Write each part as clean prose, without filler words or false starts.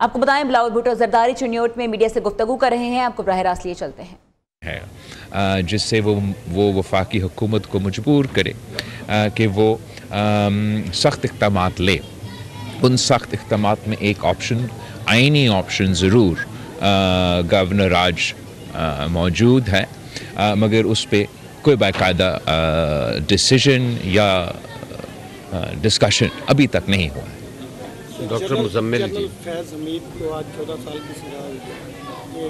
آپ کو بتائیں بلاول بھٹو زرداری چنیوٹ میں میڈیا سے گفتگو کر رہے ہیں، آپ کو براہ راست لیے چلتے ہیں جس سے وہ وفاقی حکومت کو مجبور کرے کہ وہ سخت اقدامات لے. ان سخت اقدامات میں ایک آپشن، آئینی آپشن ضرور گورنر راج موجود ہے، مگر اس پہ کوئی باقاعدہ ڈیسیژن یا ڈسکشن ابھی تک نہیں ہوا ہے. ڈاکٹر مزمل جی، فیض حمید کو آج 14 سال کی سزا ہوئی ہے، یہ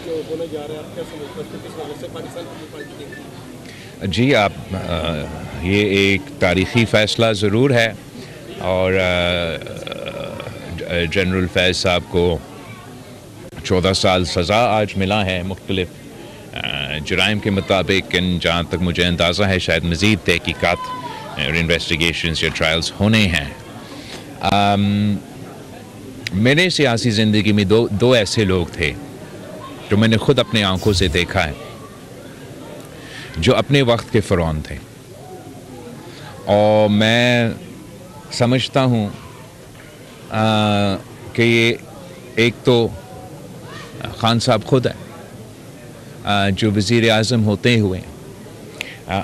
جو بولا جا رہا ہے آپ کیا سمجھتے ہیں کس وجہ سے پاکستان کی پارٹی دیکھتی ہے؟ جی یہ ایک تاریخی فیصلہ ضرور ہے، اور جنرل فیض صاحب کو 14 سال سزا آج ملا ہے مختلف جرائم کے مطابق. جہاں تک مجھے اندازہ ہے شاید مزید تحقیقات اور انویسٹیگیشنز یا ٹرائلز ہونے ہیں. میرے سیاسی زندگی میں دو ایسے لوگ تھے جو میں نے خود اپنے آنکھوں سے دیکھا ہے، جو اپنے وقت کے فرعون تھے، اور میں سمجھتا ہوں کہ یہ ایک تو خان صاحب خود ہے، جو وزیر اعظم ہوتے ہوئے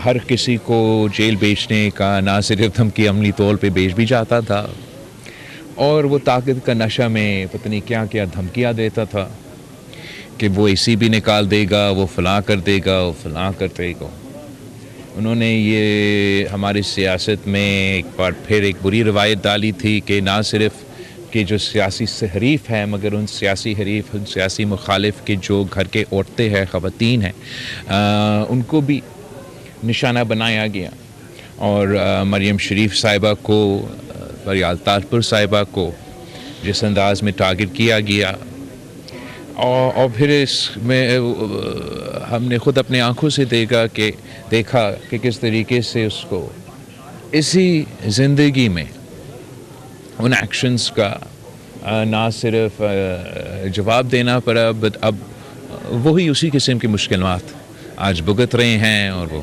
ہر کسی کو جیل بھیجنے کا نہ صرف دھمکی عملی طور پہ بھیج بھی جاتا تھا، اور وہ طاقت کا نشہ میں پتہ نہیں کیا کیا دھمکیاں دیتا تھا کہ وہ اسی بھی نکال دے گا، وہ فلاں کر دے گا، وہ فلاں کر دے گا. انہوں نے یہ ہماری سیاست میں ایک بار پھر ایک بری روایت ڈالی تھی کہ نہ صرف کہ جو سیاسی حریف ہیں، مگر ان سیاسی حریف، ان سیاسی مخالف کے جو گھر کے عورتیں ہیں، خواتین ہیں، ان کو بھی نشانہ بنایا گیا. اور مریم شریف صاحبہ کو، فریال طاہر صاحبہ کو جس انداز میں ٹارگٹ کیا گیا، اور پھر اس میں ہم نے خود اپنے آنکھوں سے دیکھا کہ کس طریقے سے اس کو اسی زندگی میں ان ایکشنز کا نہ صرف جواب دینا پڑا، بٹ اب وہی اسی قسم کی مشکلات آج بھگت رہے ہیں، اور وہ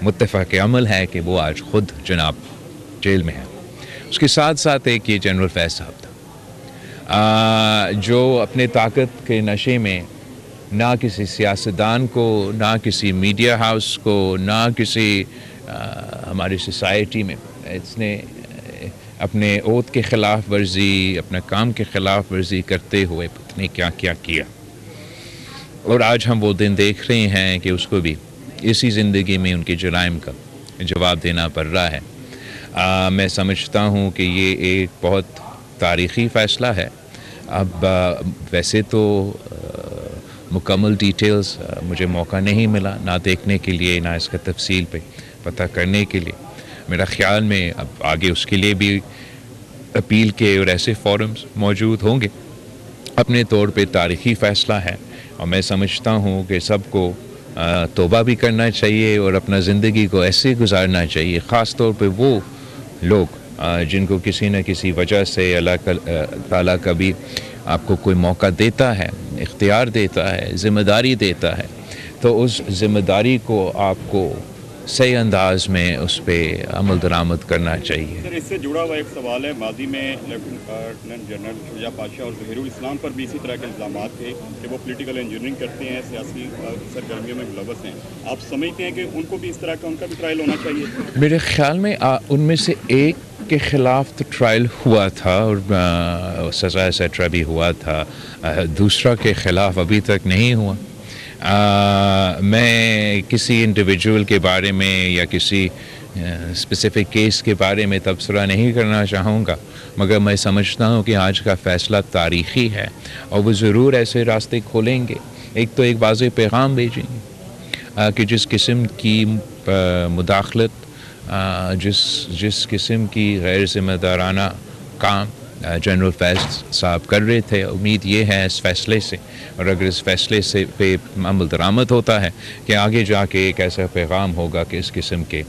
متفق عمل ہے کہ وہ آج خود جناب جیل میں ہے. اس کے ساتھ ساتھ ایک یہ جنرل فیض صاحب تھا، جو اپنے طاقت کے نشے میں نہ کسی سیاستدان کو، نہ کسی میڈیا ہاؤس کو، نہ کسی ہماری سوسائٹی میں اس نے اپنے عہد کے خلاف ورزی، اپنے کام کے خلاف ورزی کرتے ہوئے پتہ نہیں کیا کیا کیا. اور آج ہم وہ دن دیکھ رہے ہیں کہ اس کو بھی اسی زندگی میں ان کے جرائم کا جواب دینا پڑ رہا ہے. میں سمجھتا ہوں کہ یہ ایک بہت تاریخی فیصلہ ہے. اب ویسے تو مکمل ڈیٹیلز مجھے موقع نہیں ملا نہ دیکھنے کے لیے، نہ اس کا تفصیل پہ پتہ کرنے کے لیے. میرا خیال میں اب آگے اس کے لیے بھی اپیل کے اور ایسے فورمز موجود ہوں گے. اپنے طور پہ تاریخی فیصلہ ہے، اور میں سمجھتا ہوں کہ سب کو توبہ بھی کرنا چاہیے اور اپنا زندگی کو ایسے گزارنا چاہیے، خاص طور پہ وہ لوگ جن کو کسی نہ کسی وجہ سے اللہ تعالیٰ کبھی آپ کو کوئی موقع دیتا ہے، اختیار دیتا ہے، ذمہ داری دیتا ہے، تو اس ذمہ داری کو آپ کو صحیح انداز میں اس پہ عمل درآمد کرنا چاہیے. سر، اس سے جڑا ہوا ایک سوال ہے، ماضی میں لیفٹیننٹ جنرل شجاع پاشا اور ظہیر الاسلام پر بھی اسی طرح کے الزامات تھے کہ وہ پولیٹیکل انجینئرنگ کرتے ہیں، سیاسی سرگرمیوں میں ملوث ہیں. آپ سمجھتے ہیں کہ ان کو بھی اس طرح کا ان کا بھی ٹرائل ہونا چاہیے؟ میرے خیال میں ان میں سے ایک کے خلاف تو ٹرائل ہوا تھا اور سزا ایٹسٹرا بھی ہوا تھا، دوسرا کے خلاف ابھی تک نہیں ہوا. میں کسی انڈیویجول کے بارے میں یا کسی اسپیسیفک کیس کے بارے میں تبصرہ نہیں کرنا چاہوں گا، مگر میں سمجھتا ہوں کہ آج کا فیصلہ تاریخی ہے، اور وہ ضرور ایسے راستے کھولیں گے. ایک تو ایک واضح پیغام بھیجیں گے کہ جس قسم کی مداخلت، جس قسم کی غیر ذمہ دارانہ کام جنرل فیض صاحب کر رہے تھے، امید یہ ہے اس فیصلے سے، اور اگر اس فیصلے سے پہ عمل درآمد ہوتا ہے، کہ آگے جا کے ایک ایسا پیغام ہوگا کہ اس قسم کے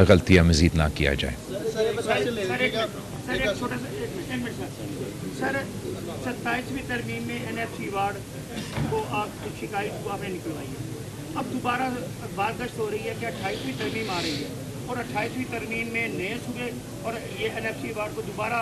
غلطیاں مزید نہ کیا جائے. سر 27ویں ترمیم میں NFC وارڈ کو آپ شکایت کو آپ نے نکلوائی ہے، اب دوبارہ بازگشت ہو رہی ہے کہ 28ویں ترمیم آ رہی ہے، اور 28ویں ترمیم میں نئے صوبے اور یہ NFC وارڈ کو دوبارہ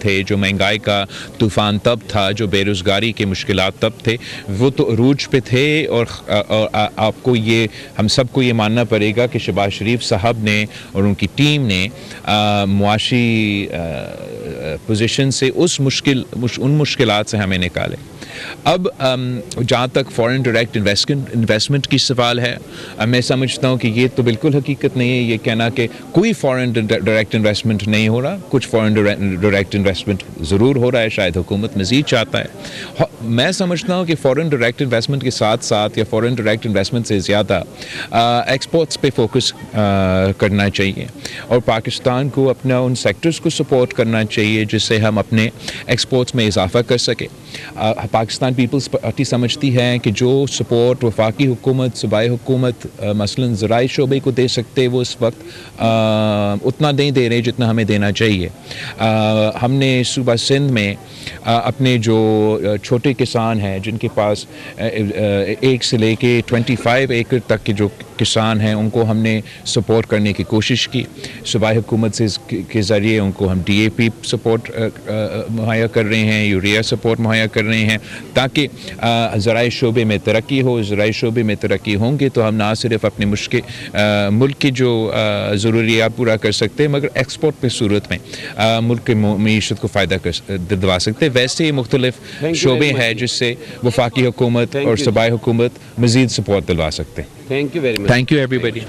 تھے، جو مہنگائی کا طوفان تب تھا، جو بے روزگاری کے مشکلات تب تھے، وہ تو عروج پہ تھے. اور آپ کو یہ، ہم سب کو یہ ماننا پڑے گا کہ شہباز شریف صاحب نے اور ان کی ٹیم نے معاشی پوزیشن سے ان مشکلات سے ہمیں نکالے. اب جہاں تک فارن ڈائریکٹ انویسٹمنٹ کی سوال ہے، میں سمجھتا ہوں کہ یہ تو بالکل حقیقت نہیں ہے یہ کہنا کہ کوئی فارن ڈائریکٹ انویسٹمنٹ نہیں ہو رہا. کچھ فارن ڈائریکٹ انویسٹمنٹ ضرور ہو رہا ہے، شاید حکومت مزید چاہتا ہے. میں سمجھتا ہوں کہ فارن ڈائریکٹ انویسٹمنٹ کے ساتھ ساتھ یا فارن ڈائریکٹ انویسٹمنٹ سے زیادہ ایکسپورٹس پہ فوکس کرنا چاہیے، اور پاکستان کو اپنا ان سیکٹرز کو سپورٹ کرنا چاہیے جس سے ہم اپنے ایکسپورٹس میں اضافہ کر سکیں. پاکستان پیپلز پارٹی سمجھتی ہے کہ جو سپورٹ وفاقی حکومت، صوبائی حکومت مثلاً زراعی شعبے کو دے سکتے، وہ اس وقت اتنا نہیں دے رہے جتنا ہمیں دینا چاہیے. ہم نے صوبہ سندھ میں اپنے جو چھوٹے کسان ہیں، جن کے پاس 1 سے لے کے 25 ایکڑ تک کے جو کسان ہیں، ان کو ہم نے سپورٹ کرنے کی کوشش کی. صوبائی حکومت کے ذریعے ان کو ہم DAP سپورٹ مہیا کر رہے ہیں، یوریا سپورٹ مہیا کر رہے ہیں، تاکہ زرعی شعبے میں ترقی ہو. زرعی شعبے میں ترقی ہوں گے تو ہم نہ صرف اپنے ملک کی جو ضروریات پورا کر سکتے ہیں، مگر ایکسپورٹ کی صورت میں ملک کی معیشت کو فائدہ دلوا سکتے. ویسے ہی مختلف شعبے ہیں جس سے وفاقی حکومت اور صوبائی حکومت مزید سپورٹ دلوا سکتے ہیں. Thank you very much. Thank you every body.